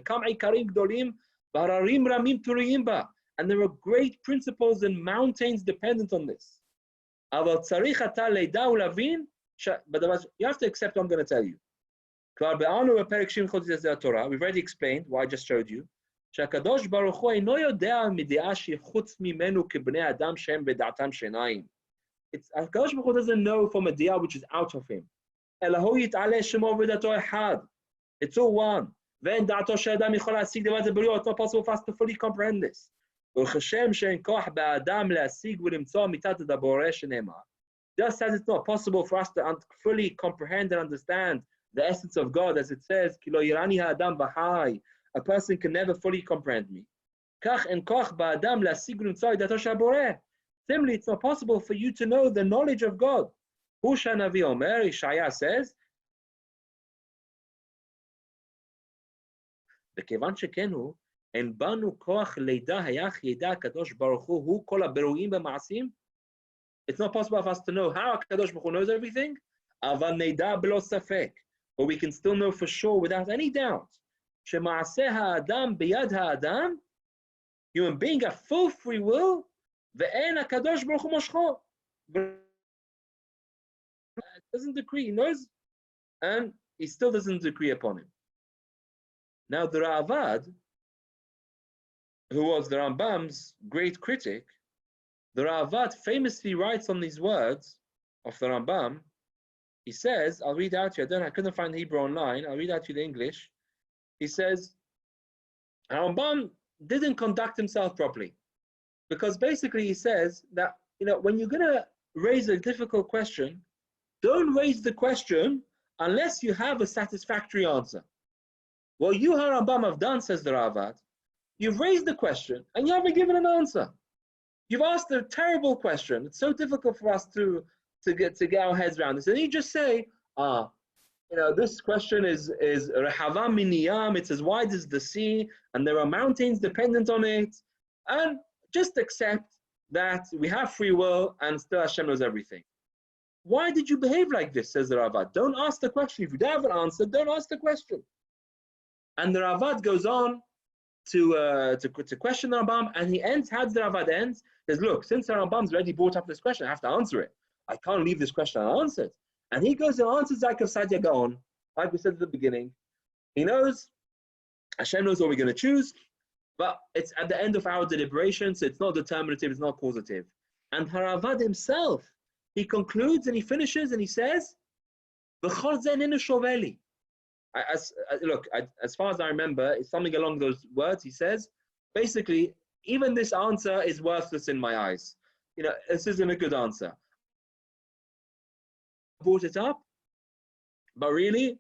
And there are great principles and mountains dependent on this. But you have to accept what I'm going to tell you. We've already explained what I just showed you. שהקדוש ברוך הוא אינו יודע מדעה שחוץ ממנו כבני אדם שהם בדעתם שיניים. הקדוש ברוך הוא doesn't know from a dea which is out of him. אלא הוא יתעלה שמו ודעתו אחד. It's all one. ואין דעתו שאדם יכול להשיג דבר זה בריאו. It's not possible for us to fully comprehend this. וכשם שאין כוח באדם להשיג ולמצוא אמיתת הדבורה שנאמר. Just as it's not possible for us to fully comprehend and understand the essence of God, as it says, כי לא יראני האדם בחי. A person can never fully comprehend me. Similarly, it's not possible for you to know the knowledge of God. Ishaya says, אין בנו כוח לידע היח ידע הקדוש ברוך הוא כל הבירואים במעשים. It's not possible for us to know how HaKadosh Baruch Hu knows everything, אבל נדע בלא ספק, but we can still know for sure without any doubt, שמעשה האדם ביד האדם, human being have full free will, ואין הקדוש ברוך הוא מושכו. Doesn't decree, he knows, and he still doesn't decree upon him. Now the Ravad, who was the Rambam's great critic, the Ravad famously writes on these words of the Rambam. He says, I'll read out to you, I couldn't find Hebrew online, I'll read out to you the English. He says, Rambam didn't conduct himself properly. Because basically he says that, when you're going to raise a difficult question, don't raise the question unless you have a satisfactory answer. What you, Rambam, have done, says the Ravad, you've raised the question and you haven't given an answer. You've asked a terrible question. It's so difficult for us to get our heads around this. And you just say, this question is Rehava miniyam, it's as wide as the sea, and there are mountains dependent on it. And just accept that we have free will and still Hashem knows everything. Why did you behave like this, says the Ravad? Don't ask the question. If you don't have an answer, don't ask the question. And the Ravad goes on to question the Rambam, and he ends, how does the Ravad end? He says, look, since the Rambam's already brought up this question, I have to answer it. I can't leave this question unanswered. And he goes and answers Zaikav Sadia Gaon, like we said at the beginning. He knows, Hashem knows what we're going to choose, but it's at the end of our deliberations, so it's not determinative, it's not causative. And Haravad himself, he concludes and he finishes and he says, look, as far as I remember, it's something along those words. He says, basically, even this answer is worthless in my eyes. This isn't a good answer. I brought it up, but really,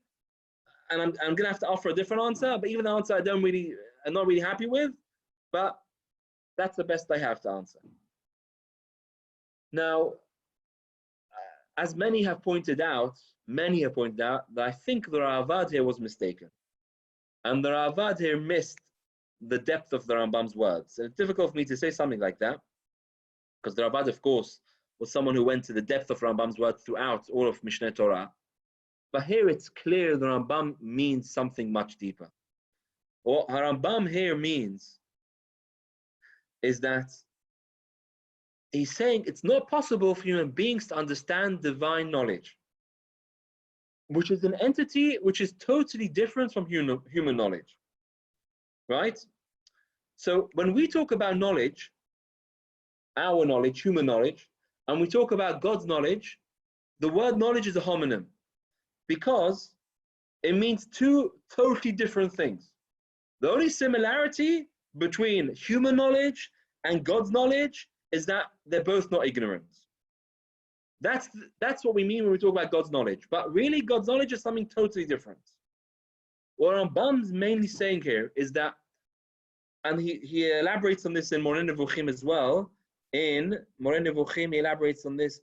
and I'm going to have to offer a different answer, but even the answer I'm not really happy with, but that's the best I have to answer. Now, as many have pointed out that I think the Ravad here was mistaken. And the Ravad here missed the depth of the Rambam's words. And it's difficult for me to say something like that, because the Ravad, of course, was someone who went to the depth of Rambam's words throughout all of Mishneh Torah. But here it's clear the Rambam means something much deeper. What Rambam here means is that he's saying it's not possible for human beings to understand divine knowledge, which is an entity which is totally different from human knowledge, right? So when we talk about knowledge, our knowledge, human knowledge, and we talk about God's knowledge, the word knowledge is a homonym because it means two totally different things. The only similarity between human knowledge and God's knowledge is that they're both not ignorant. That's what we mean when we talk about God's knowledge. But really, God's knowledge is something totally different. What Rambam's mainly saying here is that, and he elaborates on this in Moreh Nevuchim as well. In Moreh Nevuchim, he elaborates on this.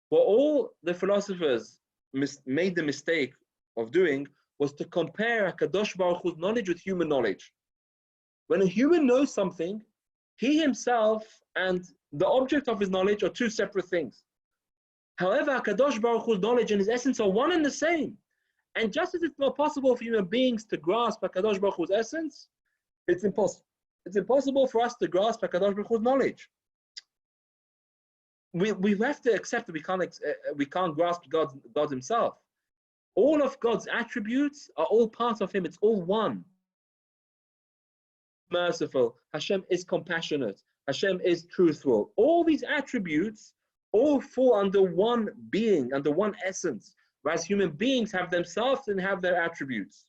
What all the philosophers made the mistake of doing was to compare HaKadosh Baruch Hu's knowledge with human knowledge. When a human knows something, he himself and the object of his knowledge are two separate things. However, HaKadosh Baruch Hu's knowledge and his essence are one and the same. And just as it's not possible for human beings to grasp HaKadosh Baruch Hu's essence, it's impossible for us to grasp HaKadosh Baruch Hu's knowledge. We have to accept that we can't grasp God himself. All of God's attributes are all part of him. It's all one. Merciful. Hashem is compassionate. Hashem is truthful. All these attributes all fall under one being, under one essence. Whereas human beings have themselves and have their attributes.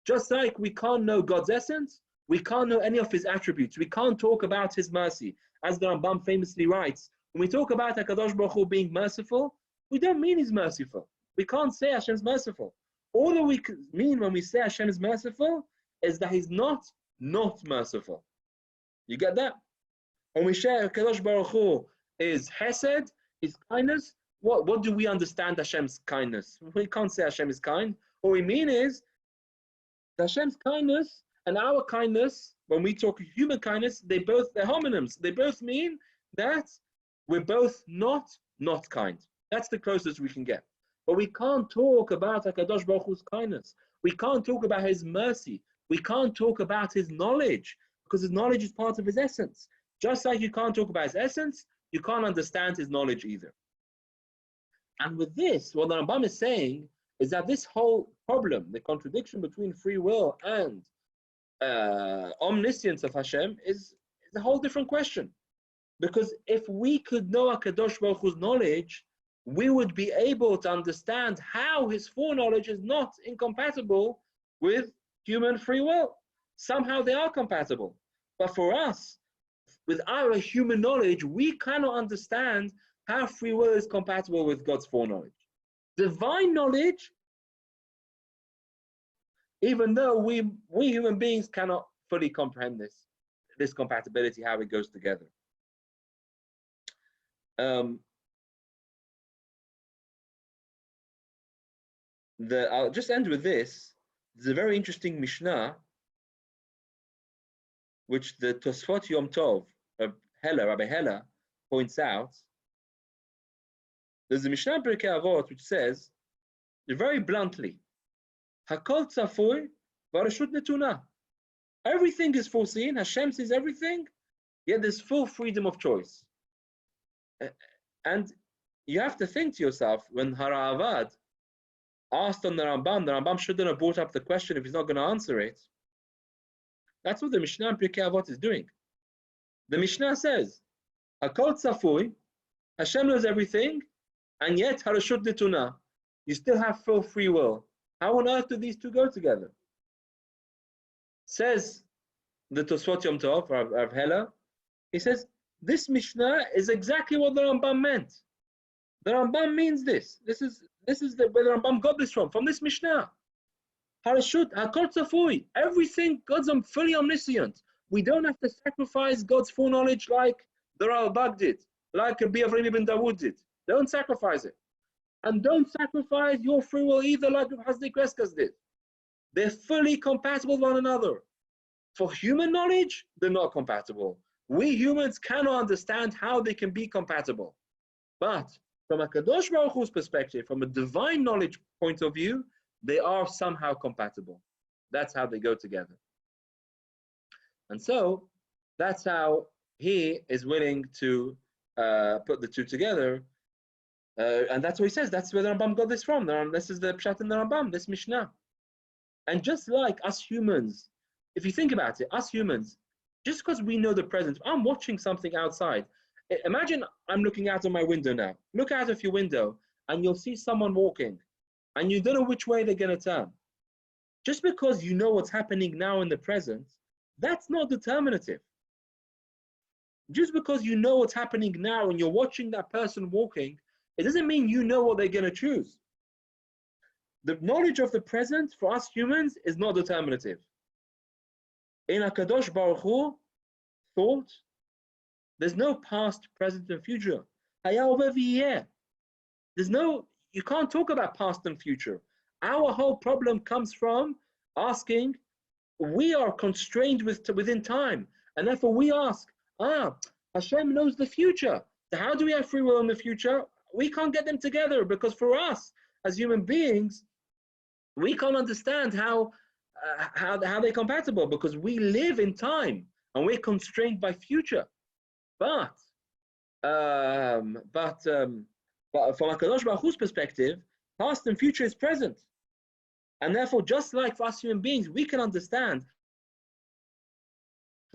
Just like we can't know God's essence, we can't know any of his attributes. We can't talk about his mercy. As the Rambam famously writes, when we talk about HaKadosh Baruch Hu being merciful, we don't mean he's merciful. We can't say Hashem's merciful. All that we mean when we say Hashem is merciful is that he's not merciful. You get that? When we say HaKadosh Baruch Hu is Hesed, his kindness, what do we understand Hashem's kindness? We can't say Hashem is kind. What we mean is Hashem's kindness and our kindness, when we talk human kindness, they're homonyms. They both mean that we're both not kind. That's the closest we can get. But we can't talk about HaKadosh Baruch Hu's kindness. We can't talk about his mercy. We can't talk about his knowledge, because his knowledge is part of his essence. Just like you can't talk about his essence, you can't understand his knowledge either. And with this, what the Rambam is saying is that this whole problem, the contradiction between free will and omniscience of Hashem, is a whole different question. Because if we could know HaKadosh Baruch Hu's knowledge, we would be able to understand how his foreknowledge is not incompatible with human free will. Somehow they are compatible. But for us, with our human knowledge, we cannot understand how free will is compatible with God's foreknowledge. Divine knowledge, even though we human beings cannot fully comprehend this compatibility, how it goes together. I'll just end with this. There's a very interesting Mishnah, which the Tosfot Yom Tov, Rabbi Hela, points out. There's a Mishnah in Pirkei Avot which says, very bluntly, Hakol tzafui v'arashut netuna. Everything is foreseen, Hashem sees everything, yet there's full freedom of choice. And you have to think to yourself, when Haravad asked on the Rambam shouldn't have brought up the question if he's not going to answer it. That's what the Mishnah in Pirkei Avot is doing. The Mishnah says, Hakol tzafui, Hashem knows everything, and yet harashut netuna, you still have full free will. How on earth do these two go together? Says the Tosfot Yom Tov, Rav Hela, he says, this Mishnah is exactly what the Rambam meant. The Rambam means this. This is where the Rambam got this from this Mishnah. Harashut, Hakol tzafui, everything, God's fully omniscient. We don't have to sacrifice God's foreknowledge like the Ralbag did, like Rabbi Avraham ibn Dawud did. Don't sacrifice it. And don't sacrifice your free will either like Hasdi Kreskas did. They're fully compatible with one another. For human knowledge, they're not compatible. We humans cannot understand how they can be compatible. But from a Kadosh Baruch Hu's perspective, from a divine knowledge point of view, they are somehow compatible. That's how they go together. And so, that's how he is willing to put the two together. And that's what he says. That's where the Rambam got this from. This is the Pshat in the Rambam, this Mishnah. And just like us humans, if you think about it, us humans, just because we know the present, I'm watching something outside. Imagine I'm looking out of my window now. Look out of your window and you'll see someone walking and you don't know which way they're going to turn. Just because you know what's happening now in the present, that's not determinative. Just because you know what's happening now and you're watching that person walking, it doesn't mean you know what they're going to choose. The knowledge of the present for us humans is not determinative. In HaKadosh Baruch Hu thought, there's no past, present, and future. There's no, you can't talk about past and future. Our whole problem comes from asking, we are constrained within time. And therefore we ask, Hashem knows the future. So how do we have free will in the future? We can't get them together because for us, as human beings, we can't understand how they're compatible because we live in time and we're constrained by future. But from HaKadosh Baruch Hu's perspective, past and future is present. And therefore, just like for us human beings, we can understand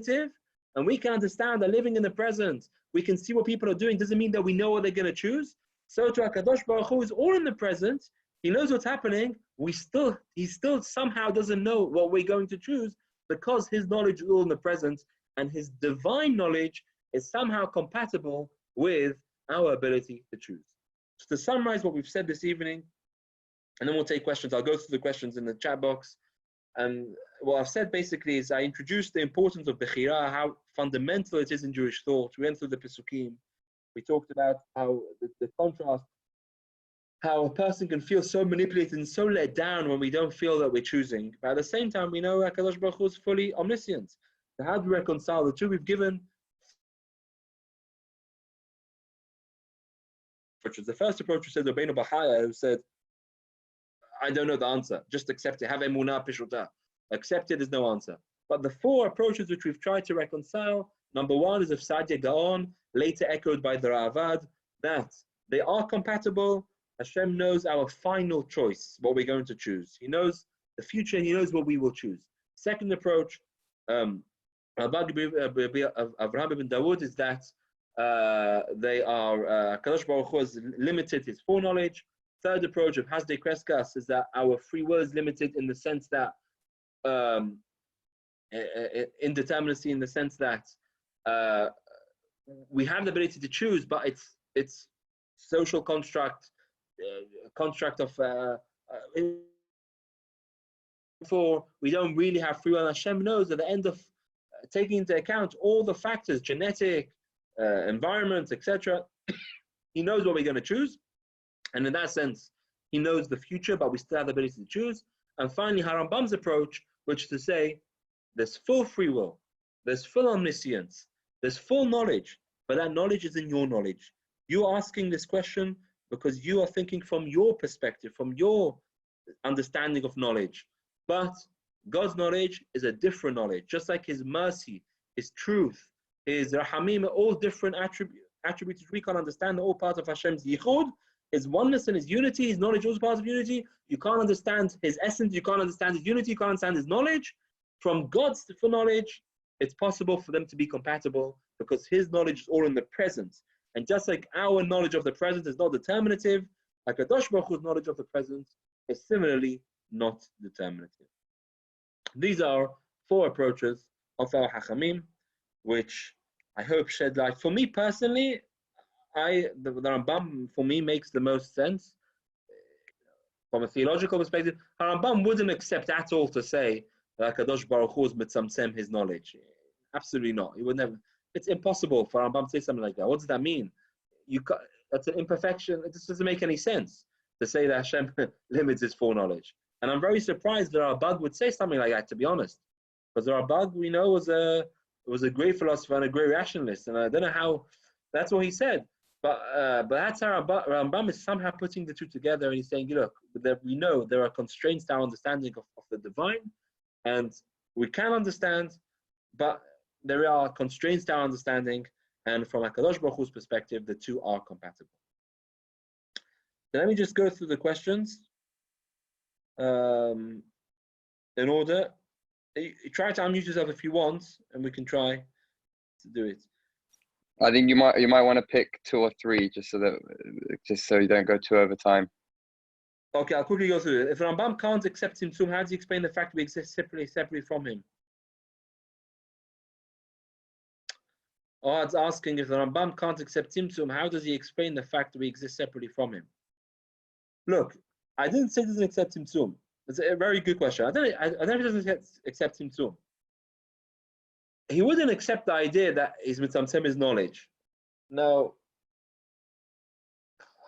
and we can understand that living in the present, we can see what people are doing, doesn't mean that we know what they're going to choose. So to HaKadosh Baruch Hu is all in the present, he knows what's happening, he still somehow doesn't know what we're going to choose because his knowledge is all in the present and his divine knowledge is somehow compatible with our ability to choose. So to summarize what we've said this evening, and then we'll take questions. I'll go through the questions in the chat box. And what I've said basically is I introduced the importance of Bechira, how fundamental it is in Jewish thought. We went through the Pesukim. We talked about how the contrast how a person can feel so manipulated and so let down when we don't feel that we're choosing. But at the same time, we know HaKadosh Baruch Hu is fully omniscient. So how do we reconcile the two? We've given approaches. The first approach said Rabbeinu Bahaya, who said, I don't know the answer. Just accept it. Have emunah pishuta. Accept it, there's no answer. But the four approaches which we've tried to reconcile, number one is of Sadia Gaon, later echoed by the Ravad, that they are compatible. Hashem knows our final choice, what we're going to choose. He knows the future, He knows what we will choose. Second approach, Avraham ibn Dawood, is that they are, Kadosh Baruch Hu has limited His foreknowledge. Third approach of Hasdei Kreskas is that our free will is limited in the sense that indeterminacy, in the sense that we have the ability to choose, but it's social construct of for we don't really have free will. And Hashem knows at the end of taking into account all the factors, genetic, environment, etc. He knows what we're going to choose, and in that sense, He knows the future, but we still have the ability to choose. And finally, Harambam's approach, which is to say, there's full free will, there's full omniscience, there's full knowledge, but that knowledge is in your knowledge. You're asking this question because you are thinking from your perspective, from your understanding of knowledge. But God's knowledge is a different knowledge, just like His mercy, His truth, His rahamim, are all different attributes which we can't understand, all part of Hashem's yichud, His oneness and His unity. His knowledge is also part of unity. You can't understand His essence, you can't understand His unity, you can't understand His knowledge. From God's full knowledge, it's possible for them to be compatible because His knowledge is all in the present. And just like our knowledge of the present is not determinative, like HaKadosh Baruch Hu's knowledge of the present is similarly not determinative. These are four approaches of our Hachamim, which I hope shed light. For me personally, the Rambam for me makes the most sense from a theological perspective. Rambam wouldn't accept at all to say that Kadosh Baruch Hu is mitzamtzem His knowledge. Absolutely not. He would never. It's impossible for Rambam to say something like that. What does that mean? That's an imperfection. It just doesn't make any sense to say that Hashem limits His foreknowledge. And I'm very surprised that Rambam would say something like that, to be honest, because Rambam we know was a great philosopher and a great rationalist, and I don't know how. That's what he said. But that's how Rambam is somehow putting the two together, and he's saying, look, we know there are constraints to our understanding of the divine, and we can understand, but there are constraints to our understanding, and from HaKadosh Baruch Hu's perspective, the two are compatible. So let me just go through the questions in order. You try to unmute yourself if you want, and we can try to do it. I think you might want to pick two or three just so you don't go too over time. Okay, I'll quickly go through it. If Rambam can't accept Tzimtzum, how does he explain the fact we exist separately from him? It's asking if the Rambam can't accept Tzimtzum, how does he explain the fact that we exist separately from him? Look, I didn't say he doesn't accept Tzimtzum. It's a very good question. I don't know if he doesn't accept Tzimtzum. He wouldn't accept the idea that he's mitzamtzem his knowledge. Now,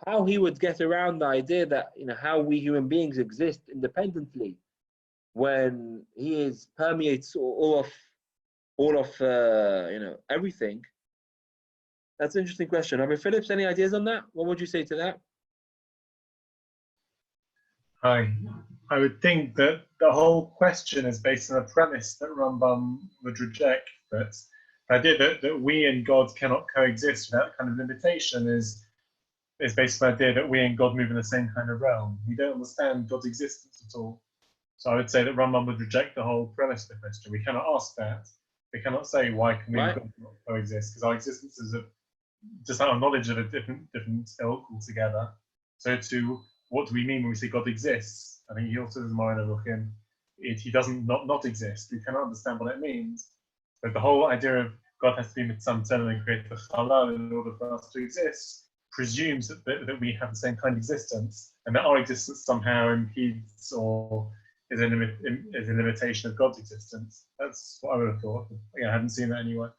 how he would get around the idea that how we human beings exist independently when he permeates all of everything. That's an interesting question. Rabbi Phillips, any ideas on that? What would you say to that? I would think that the whole question is based on a premise that Rambam would reject, that the idea that we and God cannot coexist without kind of limitation is based on the idea that we and God move in the same kind of realm. We don't understand God's existence at all. So I would say that Rambam would reject the whole premise of the question. We cannot ask that. We cannot say, why can we and God not coexist? Because our existence is just our knowledge of a different ilk altogether. So what do we mean when we say God exists? I think he also says more in Elohim, he doesn't not exist. We cannot understand what it means. But the whole idea of God has to be mitzamtzem and create the halal in order for us to exist presumes that we have the same kind of existence, and that our existence somehow impedes or is a limitation of God's existence. That's what I would have thought. I hadn't seen that anywhere.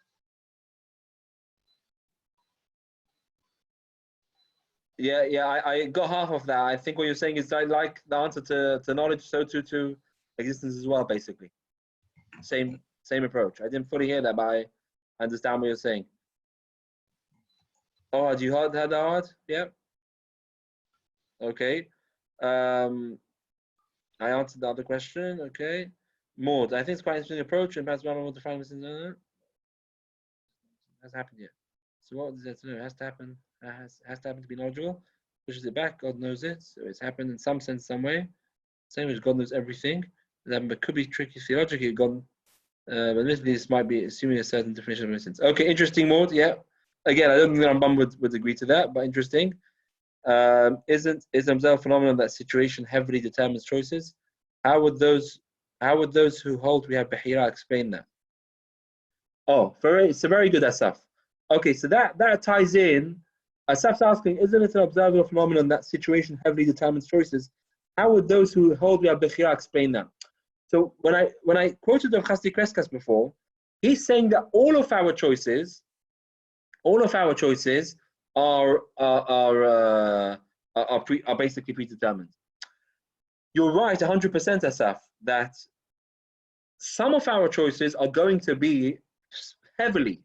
I got half of that. I think what you're saying is I like the answer to knowledge, so to existence as well, basically. Same approach. I didn't fully hear that, but I understand what you're saying. Oh, you heard that? Yeah. Okay. I answered the other question. Okay. Maud, I think it's quite an interesting approach, and perhaps one will define this. Has happened yet. So what does that know? It has to happen. Has to happen to be knowledgeable. Pushes it back. God knows it. So it's happened in some sense, some way. Same as God knows everything. But could be tricky theologically. God, but admittedly, this might be assuming a certain definition of innocence. Okay, interesting, Maud. Yeah. Again, I don't think Rambam would agree to that, but interesting. Is a phenomenon that situation heavily determines choices? How would those who hold we have Bahira explain that? Oh, it's a very good Asaf. Okay, so that ties in. Asaf's asking, isn't it an observable phenomenon that situation heavily determines choices? How would those who hold we have Bahira explain that? So when I quoted Rav Chasdi Kreskas before, he's saying that all of our choices are basically predetermined. You're right, 100%, Asaf, that some of our choices are going to be heavily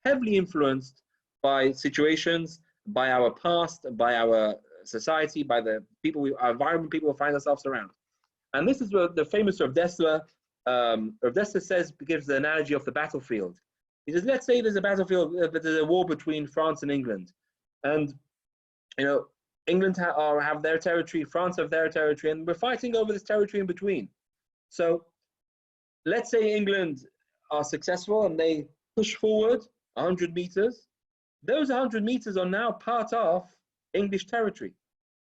influenced by situations, by our past, by our society, by the people, our environment, people we find ourselves around. And this is what the famous Rav Dessler says, gives the analogy of the battlefield. He says, let's say there's a battlefield, there's a war between France and England. And, England have their territory, France have their territory, and we're fighting over this territory in between. So let's say England are successful and they push forward 100 meters. Those 100 meters are now part of English territory.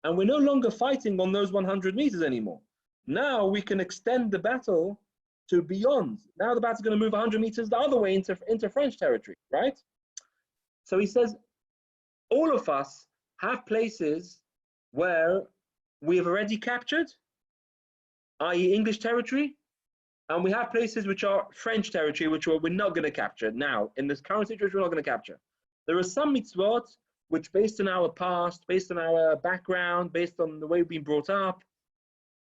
And we're no longer fighting on those 100 meters anymore. Now we can extend the battle to beyond. Now the battle's going to move 100 meters the other way into French territory, right? So he says, all of us have places where we have already captured, i.e. English territory, and we have places which are French territory, which we're not going to capture now. In this current situation, we're not going to capture. There are some mitzvot which, based on our past, based on our background, based on the way we've been brought up,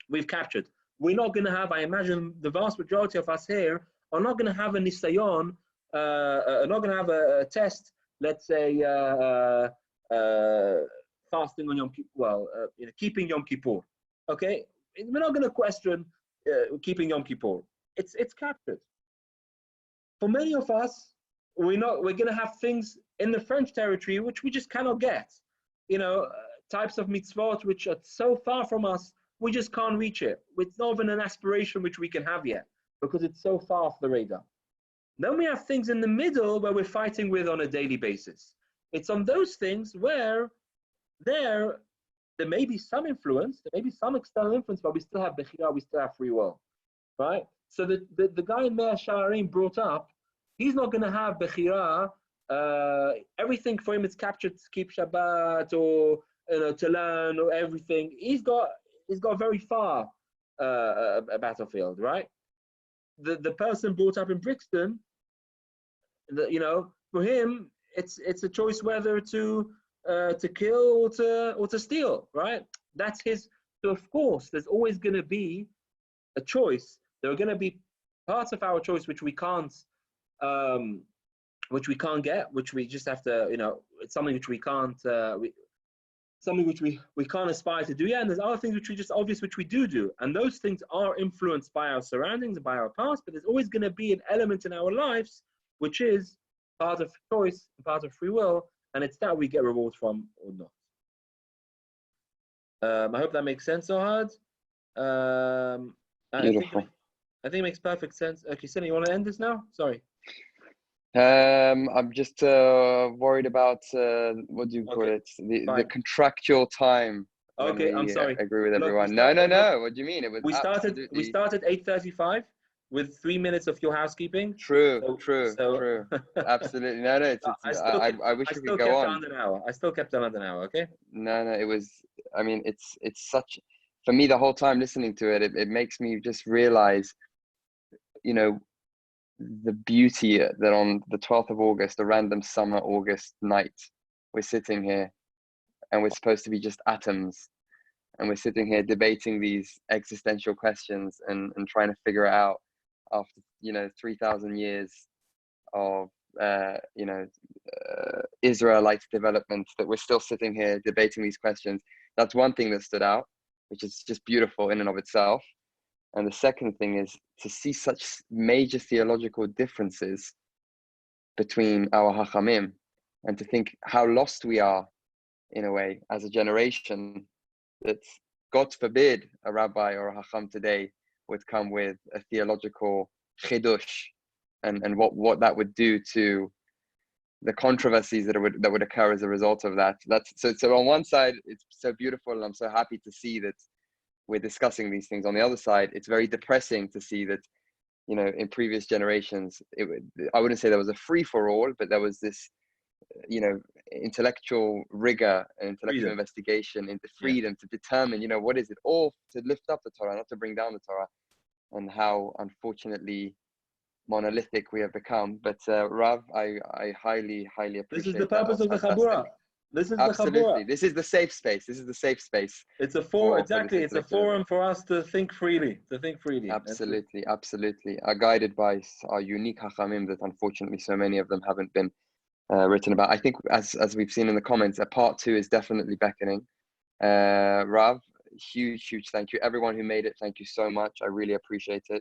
we've captured. We're not going to have, I imagine, the vast majority of us here are not going to have a nisayon, are not going to have a test, let's say, fasting on Yom Kippur, keeping Yom Kippur. Okay, we're not going to question keeping Yom Kippur. It's captured. For many of us, we're going to have things in the French territory which we just cannot get. Types of mitzvot which are so far from us, we just can't reach it. It's not even an aspiration which we can have yet because it's so far off the radar. Then we have things in the middle where we're fighting with on a daily basis. It's on those things where there may be some influence, there may be some external influence, but we still have bechira, we still have free will, right? So the guy in Mea Sha'arim brought up, he's not going to have bechira. Everything for him is captured to keep Shabbat or to learn or everything. He's got very far a battlefield, right? The person brought up in Brixton, for him it's a choice whether to kill or to steal, right? That's his. So of course, there's always going to be a choice. There are going to be parts of our choice which we can't get, which we just have to, it's something which we can't, something which we can't aspire to do. Yeah, and there's other things which we just obvious which we do, and those things are influenced by our surroundings and by our past. But there's always going to be an element in our lives which is part of choice, part of free will, and it's that we get rewards from or not. I hope that makes sense, Ohad. Beautiful. I think it makes perfect sense. Okay, Sina, you want to end this now? Sorry. I'm just worried about what do you call it? The contractual time. Okay, I'm sorry. Agree with everyone. No. What do you mean? It was we started 8:35 with 3 minutes of your housekeeping. True. Absolutely. No. I wish we could go on. I still kept on under an hour. Okay. No. It was. I mean, it's such. For me, the whole time listening to it, it makes me just realize, the beauty that on the 12th of August, a random summer August night, we're sitting here and we're supposed to be just atoms, and we're sitting here debating these existential questions and trying to figure it out after 3,000 years of Israelite development, that we're still sitting here debating these questions. That's one thing that stood out, which is just beautiful in and of itself. And the second thing is to see such major theological differences between our Hachamim, and to think how lost we are in a way as a generation, that God forbid a rabbi or a Hacham today would come with a theological chidush, and what that would do to the controversies that would occur as a result of that. So on one side, it's so beautiful, and I'm so happy to see that we're discussing these things. On the other side, it's very depressing to see that, in previous generations, I wouldn't say there was a free for all, but there was this, intellectual rigor and intellectual investigation into freedom to determine, what is it, all to lift up the Torah, not to bring down the Torah, and how unfortunately monolithic we have become. But Rav, I highly appreciate. This is the purpose of the Chabura. This is absolutely the Chabura. This is the safe space. It's a forum. Exactly. It's a forum for us to think freely. Absolutely. Are guided by our unique Hachamim that unfortunately so many of them haven't been written about. I think as we've seen in the comments, a part 2 is definitely beckoning. Rav, huge thank you. Everyone who made it, thank you so much. I really appreciate it.